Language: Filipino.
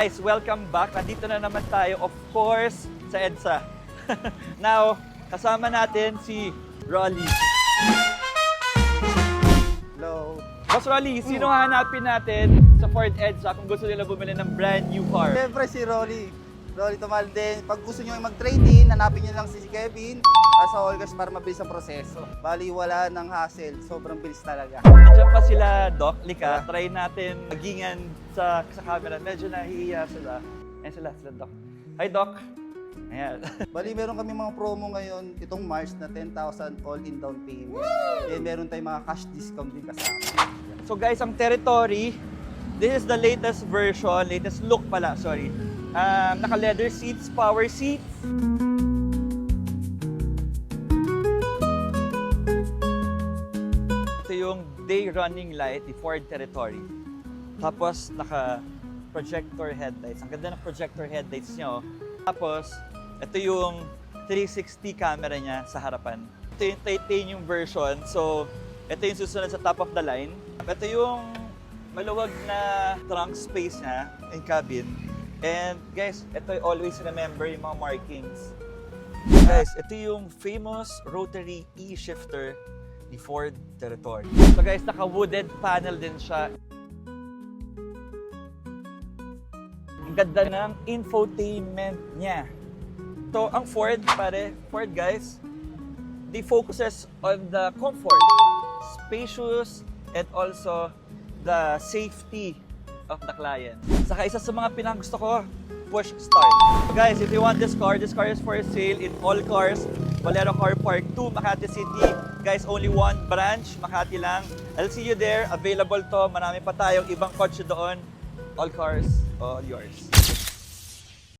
Guys, welcome back. Nandito na naman tayo, of course, sa EDSA. Now, kasama natin si Rolly. Hello. Boss Rolly, sino hanapin natin sa Ford EDSA kung gusto nila bumili ng brand new car? Siyempre si Rolly. Rolly Tomalden. Pag gusto nyo mag-trade-in, hanapin nyo lang si Kevin sa Olgas para mabilis ang proseso. Bali, wala ng hassle. Sobrang bilis talaga. Nandiyan pa sila, Doc, Lika. Try natin magingan sa camera. Medyo nahihiya sila. Ayan sila, Doc. Hi, Doc. Ayan. Bali, meron kami mga promo ngayon itong March na 10,000 all-in down payment. Then meron tayong mga cash discount din kasama. So guys, ang Territory, this is the latest version, latest look pala, sorry. Naka-leather seats, power seats. Ito yung day running light, the Ford Territory. Tapos naka-projector headlights. Ang ganda ng projector headlights niya. Tapos, ito yung 360 camera niya sa harapan. Ito yung titanium version. So, ito yung susunod sa top of the line. Ito yung maluwag na trunk space niya in cabin. And guys, ito always remember yung mga markings. Guys, ito yung famous rotary E-shifter ni Ford Territory. So guys, naka-wooded panel din siya. Ang ganda ng infotainment niya. So, ang Ford guys, they focuses on the comfort, spacious, and also the safety of the client. Saka isa sa mga pinakagusto ko, push start. Guys, if you want this car is for sale in All Cars, Valero Car Park 2, Makati City. Guys, only one branch, Makati lang. I'll see you there. Available to. Marami pa tayong ibang kotse doon. All cars, all yours.